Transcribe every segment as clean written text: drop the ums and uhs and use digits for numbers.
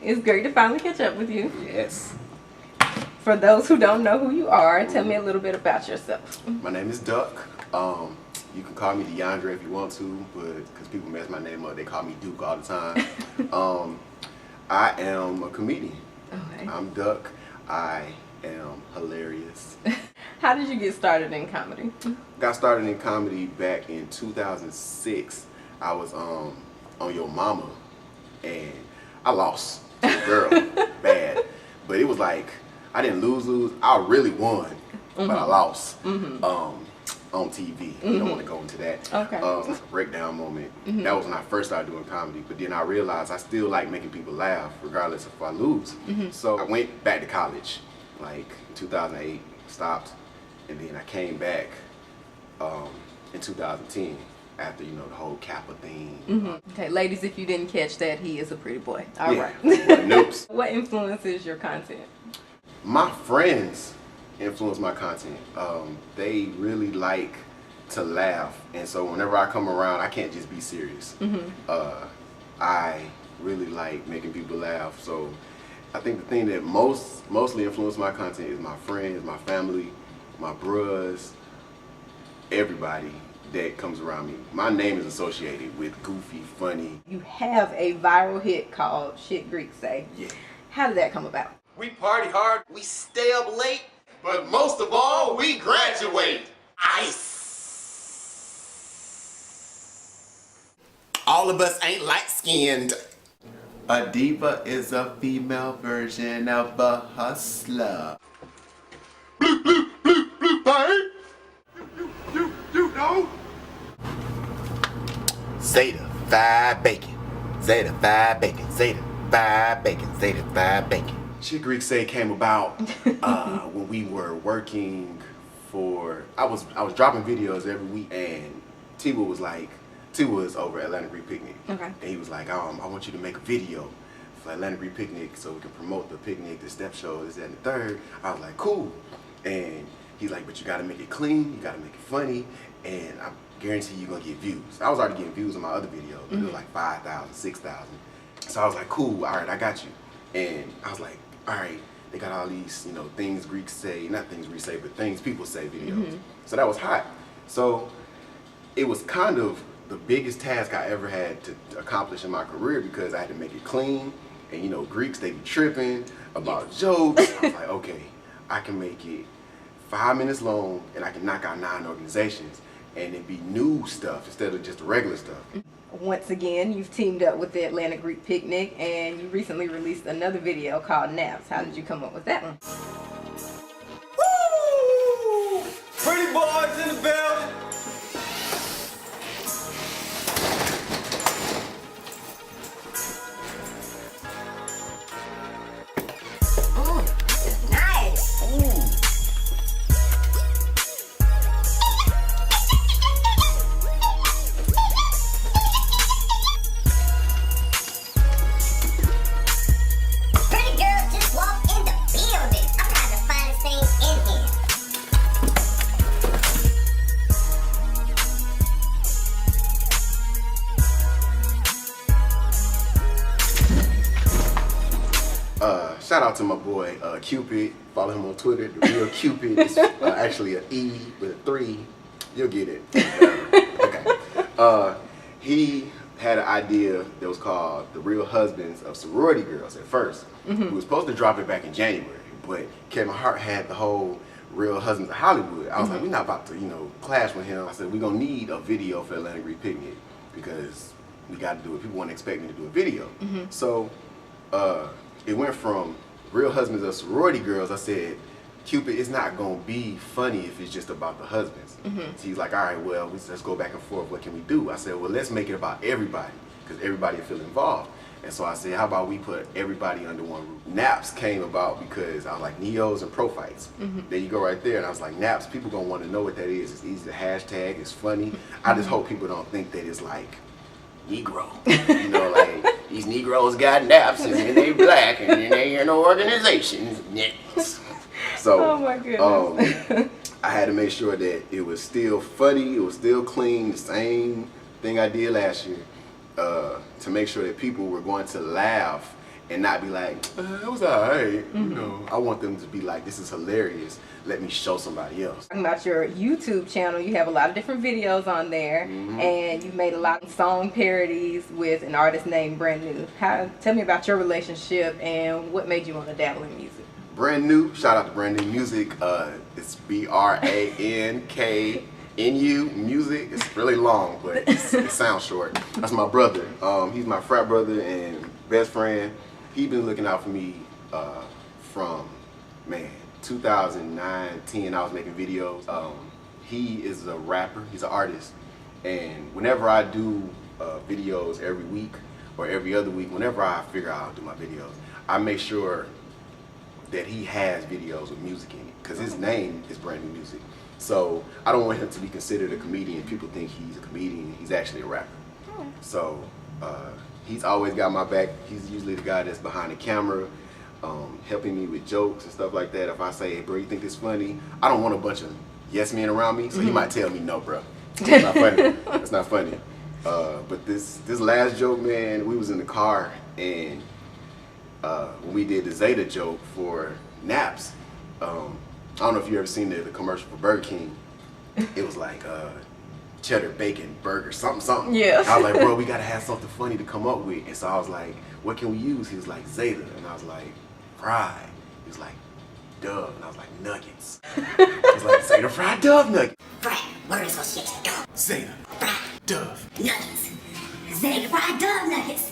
It's great to finally catch up with you. Yes. For those who don't know who you are, tell me a little bit about yourself. My name is Dukk. You can call me DeAndre if you want to, but because people mess my name up, they call me Dukk all the time. I am a comedian. Okay. I'm Dukk. I am hilarious. How did you get started in comedy? Got started in comedy back in 2006. I was on Your Mama, and I lost to a girl bad, but it was like I didn't lose. I really won, but I lost on TV. You don't want to go into that. Okay. It was like a breakdown moment. That was when I first started doing comedy, but then I realized I still like making people laugh regardless if I lose. So I went back to college, like in 2008, stopped, and then I came back in 2010 after, you know, the whole Kappa thing. Okay, ladies, if you didn't catch that, he is a pretty boy. All right. Noops. What influences your content? My friends influence my content. They really like to laugh, and so whenever I come around, I can't just be serious. I really like making people laugh, so I think the thing that mostly influences my content is my friends, my family, my bros, everybody that comes around me. My name is associated with goofy, funny. You have a viral hit called Shit Greeks Say. Yeah. How did that come about? We party hard, we stay up late, but most of all, we graduate. Ice. All of us ain't light-skinned. A diva is a female version of a hustler. Bloop, bloop, bloop, bloop, bang. You know. Zeta, 5 bacon. Zeta, 5 bacon. Zeta, 5 bacon. Zeta, 5 bacon. Shit Greeks Say came about when we were working for, I was dropping videos every week, and T-Will was over at Atlantic Greek Picnic. Okay. And he was like, I want you to make a video for Atlantic Greek Picnic so we can promote the picnic, the step show, this, that, and the third. I was like, cool. And he's like, but you gotta make it clean, you gotta make it funny, and I guarantee you're gonna get views. I was already getting views on my other videos, but it was like 5,000, 6,000. So I was like, cool, all right, I got you. And I was like, all right, they got all these, you know, things Greeks say, not things Greeks say, but things people say videos. So that was hot. So it was kind of the biggest task I ever had to accomplish in my career, because I had to make it clean, and you know, Greeks, they be tripping about jokes. I was like, okay, I can make it 5 minutes long, and I can knock out 9 organizations, and it be new stuff instead of just the regular stuff. Once again, you've teamed up with the Atlantic Greek Picnic, and you recently released another video called Naps. How did you come up with that one? Woo! Pretty boys in the building. This is nice. Pretty girls just walk in the building. I'm not the finest thing in here. Shout out to my boy Cupid. Follow him on Twitter. The real Cupid is actually an E with a 3. You'll get it. Okay. He had an idea that was called The Real Husbands of Sorority Girls at first. We were supposed to drop it back in January, but Kevin Hart had the whole Real Husbands of Hollywood. I was like, we're not about to, you know, clash with him. I said, we're gonna need a video for Atlantic Greek Picnic, because we got to do it. People want to expect me to do a video. So it went from Real Husbands of Sorority Girls. I said, Cupid, it's not gonna be funny if it's just about the husbands. So he's like, all right, well, let's go back and forth. What can we do? I said, well, let's make it about everybody, because everybody will feel involved. And so I said, how about we put everybody under one roof? Naps came about because I was like, Neos and pro fights. There you go right there. And I was like, Naps, people gonna want to know what that is. It's easy to hashtag, it's funny. I just hope people don't think that it's like Negro. You know, like these Negroes got naps and then they black and then they in organizations. So, oh my goodness. I had to make sure that it was still funny, it was still clean, the same thing I did last year, to make sure that people were going to laugh and not be like, it was alright, you know. I want them to be like, this is hilarious. Let me show somebody else. Talking about your YouTube channel, you have a lot of different videos on there, and you've made a lot of song parodies with an artist named Brand New. Tell me about your relationship and what made you want to dabble in music. Brand New, shout out to Brand New Music. It's BRANKNU Music. It's really long, but it sounds short. That's my brother. He's my frat brother and best friend. He's been looking out for me from, man, 2009, 10, I was making videos. He is a rapper, he's an artist, and whenever I do videos every week or every other week, whenever I figure out how to do my videos, I make sure that he has videos with music in it, because his name is Brand New Music. So I don't want him to be considered a comedian. People think he's a comedian, he's actually a rapper. So he's always got my back. He's usually the guy that's behind the camera, helping me with jokes and stuff like that. If I say, hey bro, you think this funny? I don't want a bunch of yes men around me, so he might tell me, no bro, it's not funny. It's not funny. But this last joke, man, we was in the car, and when we did the Zeta joke for naps, I don't know if you ever seen the commercial for Burger King. It was like cheddar bacon burger, something. Yeah. I was like, bro, we gotta have something funny to come up with. And so I was like, what can we use? He was like, Zeta. And I was like, fried. He was like, Dove. And I was like, nuggets. He was like, Zeta fried Dove nuggets. Fried, word is so shit. Zeta Fried Dove nuggets. Zeta fried dove nuggets.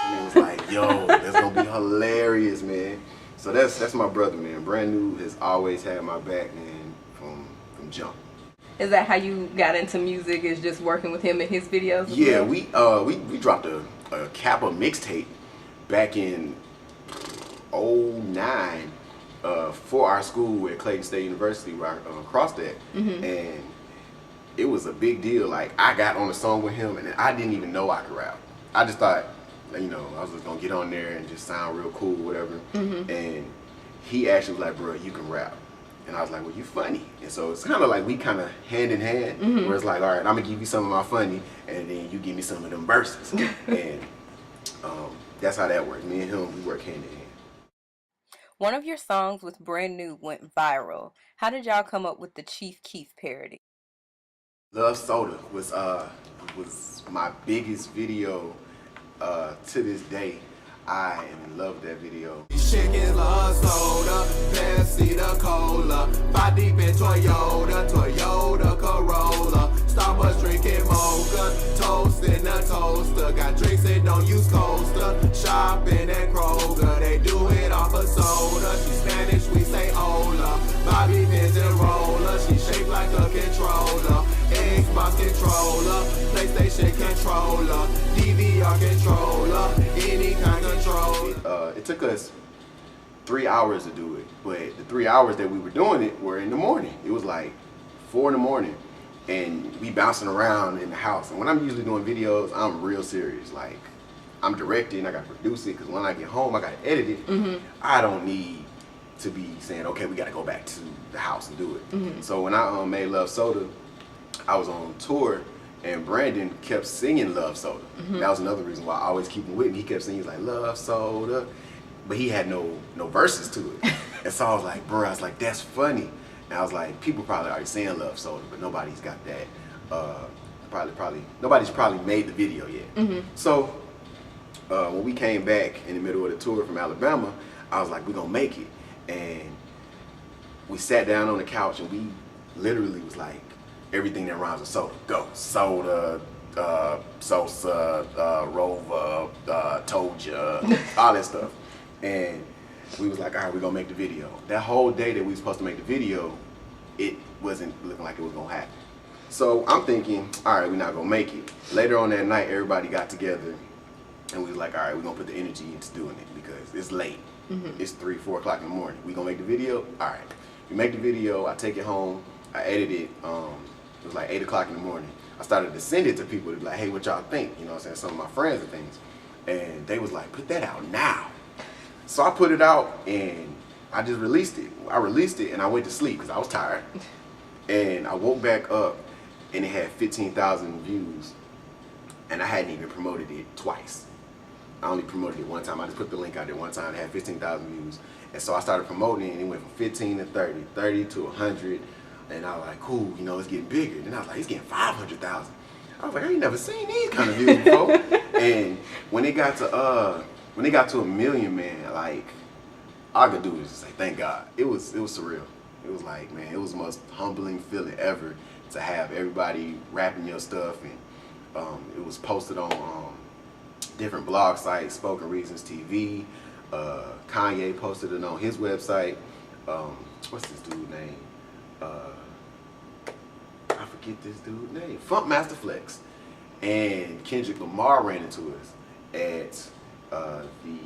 And it was like, yo, that's gonna be hilarious, man. So that's my brother, man. Brand New has always had my back, man, from jump. Is that how you got into music, is just working with him in his videos? Yeah, we dropped a Kappa mixtape back in 09 for our school at Clayton State University, where I crossed that, and it was a big deal. Like, I got on a song with him, and I didn't even know I could rap. I just thought, you know, I was just gonna get on there and just sound real cool, whatever. And he actually was like, bro, you can rap. And I was like, well, you funny. And so it's kind of like we kind of hand in hand, where it's like, all right, I'm gonna give you some of my funny, and then you give me some of them verses. And that's how that works. Me and him, we work hand in hand. One of your songs with Brand New went viral. How did y'all come up with the Chief Keef parody? Love Soda was my biggest video to this day. I am in love with that video. Chicken love soda, Pepsi the cola, 5 deep in Toyota Corolla, Starbucks drinking mocha, toast in the toaster, got drinks that don't use coaster, shopping at Kroger, they do it off of soda, she Spanish, we say hola, Bobby pins and roller, she shaped like a controller, Xbox controller, PlayStation controller, DVR controller, any kind controller. It took us 3 hours to do it, but the 3 hours that we were doing it were in the morning. It was like 4 in the morning, and we bouncing around in the house. And when I'm usually doing videos, I'm real serious. Like, I'm directing, I gotta produce it, because when I get home, I gotta edit it. I don't need to be saying, okay, we gotta go back to the house and do it. So when I made Love Soda, I was on tour, and Brandon kept singing Love Soda. That was another reason why I always keep him with me. He kept singing, like, Love Soda, but he had no verses to it. And so I was like, bro, I was like, that's funny. And I was like, people probably already saying Love Soda, but nobody's got that. Nobody's probably made the video yet. So when we came back in the middle of the tour from Alabama, I was like, we're gonna make it. And we sat down on the couch, and we literally was like, everything that rhymes with soda, go. Soda, Sosa, Rover, told ya, all that stuff. And we was like, all right, we're gonna make the video. That whole day that we was supposed to make the video, it wasn't looking like it was gonna happen. So I'm thinking, all right, we're not gonna make it. Later on that night, everybody got together, and we was like, all right, we're gonna put the energy into doing it, because it's late. It's 3, 4 o'clock in the morning. We gonna make the video? All right. We make the video, I take it home, I edit it. It was like 8 o'clock in the morning. I started to send it to people to be like, hey, what y'all think? You know what I'm saying? Some of my friends and things. And they was like, put that out now. So I put it out, and I just released it. I released it, and I went to sleep because I was tired. And I woke back up, and it had 15,000 views. And I hadn't even promoted it twice. I only promoted it one time. I just put the link out there one time. It had 15,000 views. And so I started promoting it, and it went from 15 to 30, 30 to 100. And I was like, cool, you know, it's getting bigger. Then I was like, it's getting 500,000. I was like, I ain't never seen these kind of views before. And when it got to a million, man, like, all I could do was just say, thank God. It was surreal. It was like, man, it was the most humbling feeling ever to have everybody rapping your stuff. And it was posted on different blog sites, Spoken Reasons TV. Kanye posted it on his website. What's this dude's name? I forget this dude's name. Funk Master Flex. And Kendrick Lamar ran into us at the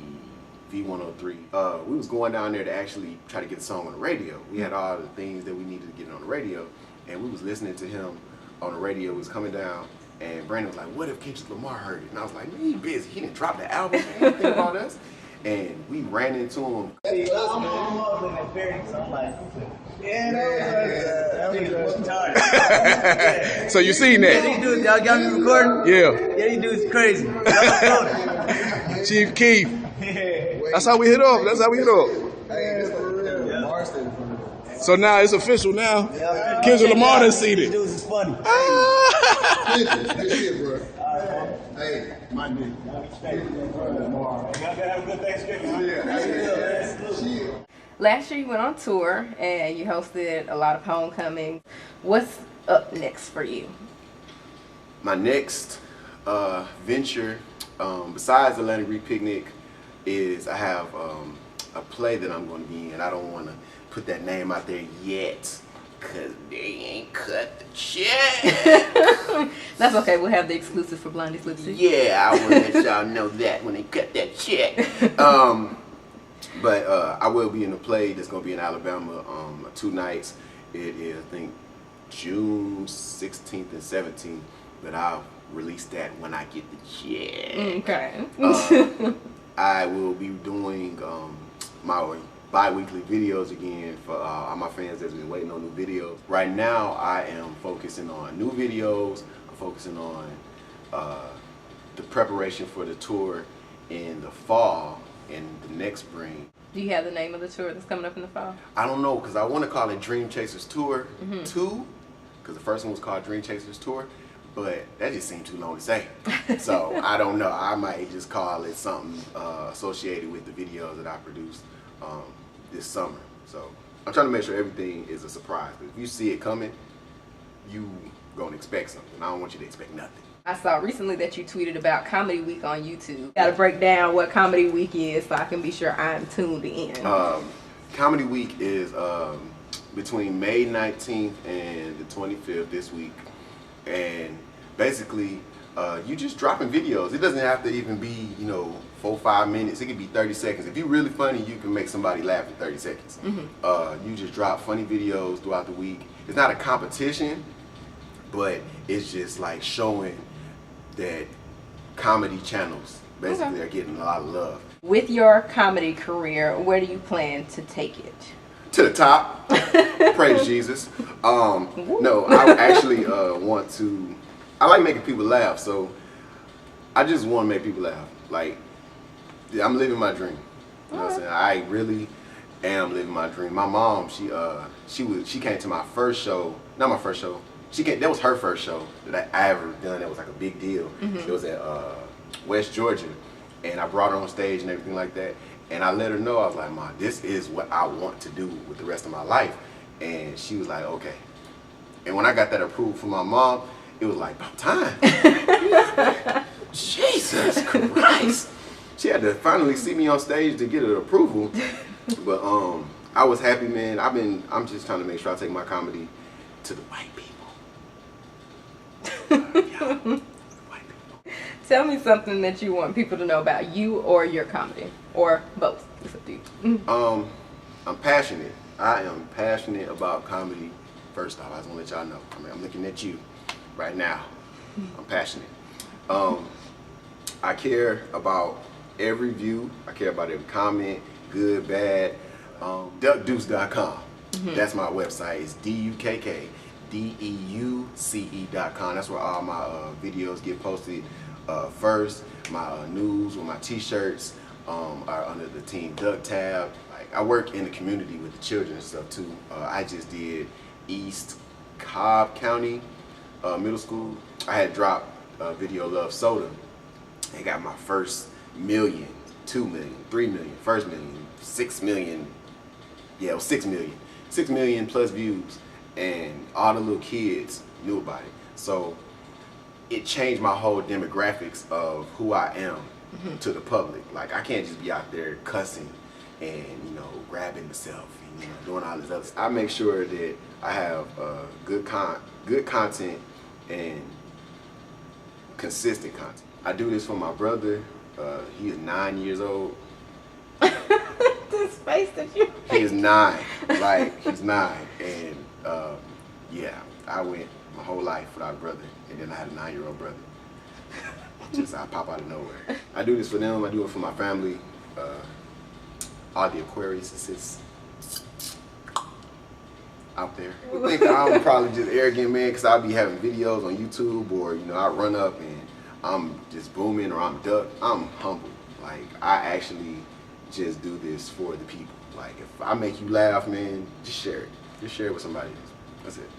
V103. We was going down there to actually try to get the song on the radio. We had all the things that we needed to get on the radio, and we was listening to him on the radio. He was coming down, and Brandon was like, what if Kendrick Lamar heard it? And I was like, man, he busy. He didn't drop the album, man. He didn't think about us. And we ran into him. So you seen that? Y'all got me recording? Yeah. Yeah, these dudes crazy. Chief Keef. That's how we hit off. That's how we hit off. So now it's official now. Kendrick Lamar done seen These it. dudes is funny. Good shit, bro. Hey, my nigga. Y'all gotta have a good Thanksgiving. Yeah. Last year you went on tour and you hosted a lot of homecomings. What's up next for you? My next venture, besides Atlantic Reef Picnic, is I have a play that I'm going to be in. I don't want to put that name out there yet, because they ain't cut the check. That's okay, we'll have the exclusive for Blondie's Lipstick. Yeah, I want to let y'all know that when they cut that check. But I will be in a play that's going to be in Alabama 2 nights. It is, I think, June 16th and 17th, but I'll release that when I get the check. Okay. I will be doing my bi-weekly videos again for all my fans that's been waiting on new videos. Right now, I am focusing on new videos. I'm focusing on the preparation for the tour in the fall and the next spring. Do you have the name of the tour that's coming up in the fall? I don't know, because I want to call it Dream Chasers Tour 2, because the first one was called Dream Chasers Tour, but that just seemed too long to say. So I don't know. I might just call it something associated with the videos that I produced this summer. So I'm trying to make sure everything is a surprise. But if you see it coming, you gonna expect something. I don't want you to expect nothing. I saw recently that you tweeted about Comedy Week on YouTube. Got to break down what Comedy Week is so I can be sure I'm tuned in. Comedy Week is between May 19th and the 25th this week. And basically, you just dropping videos. It doesn't have to even be, 4 or 5 minutes. It could be 30 seconds. If you're really funny, you can make somebody laugh in 30 seconds. You just drop funny videos throughout the week. It's not a competition, but it's just like showing that comedy channels basically are getting a lot of love. With your comedy career, where do you plan to take it? To the top. Praise Jesus. No, I actually want to. I like making people laugh, so I just want to make people laugh. Like, I'm living my dream. You know what I'm saying? I really am living my dream. My mom, she came to my first show. Not my first show. That was her first show that I ever done. That was like a big deal. It was at West Georgia, and I brought her on stage and everything like that. And I let her know, I was like, "Ma, this is what I want to do with the rest of my life." And she was like, "Okay." And when I got that approved from my mom, it was like, about time. Jesus Christ. She had to finally see me on stage to get an approval. But I was happy, man. I'm just trying to make sure I take my comedy to the white people. White people. Tell me something that you want people to know about you or your comedy, or both. It's up to you. I'm passionate. I am passionate about comedy. First off, I just want to let y'all know. I mean, I'm looking at you right now. I'm passionate. I care about every view. I care about every comment, good, bad. DukkDeuce.com. That's my website. It's DukkDeuce.com. That's where all my videos get posted first. My news with my t-shirts are under the Team Dukk tab. Like, I work in the community with the children and stuff too. I just did East Cobb County Middle School. I had dropped Video Love Soda and got my first million, 2 million, 3 million, first million, 6 million. Yeah, it was 6 million. 6 million plus views, and all the little kids knew about it. So it changed my whole demographics of who I am to the public. Like, I can't just be out there cussing and, you know, grabbing myself and, you know, doing all this other stuff. I make sure that I have good content and consistent content. I do this for my brother. He is 9 years old. This face that you He is 9. Like, he's 9. And yeah, I went my whole life without a brother, and then I had a 9-year-old brother. Just I pop out of nowhere. I do this for them. I do it for my family. All the Aquariuses out there. You think that I'm probably just arrogant, man, because I'll be having videos on YouTube, or, you know, I run up and I'm just booming, or I'm Dukk. I'm humble. Like, I actually just do this for the people. Like, if I make you laugh, man, just share it. Just share it with somebody else. That's it.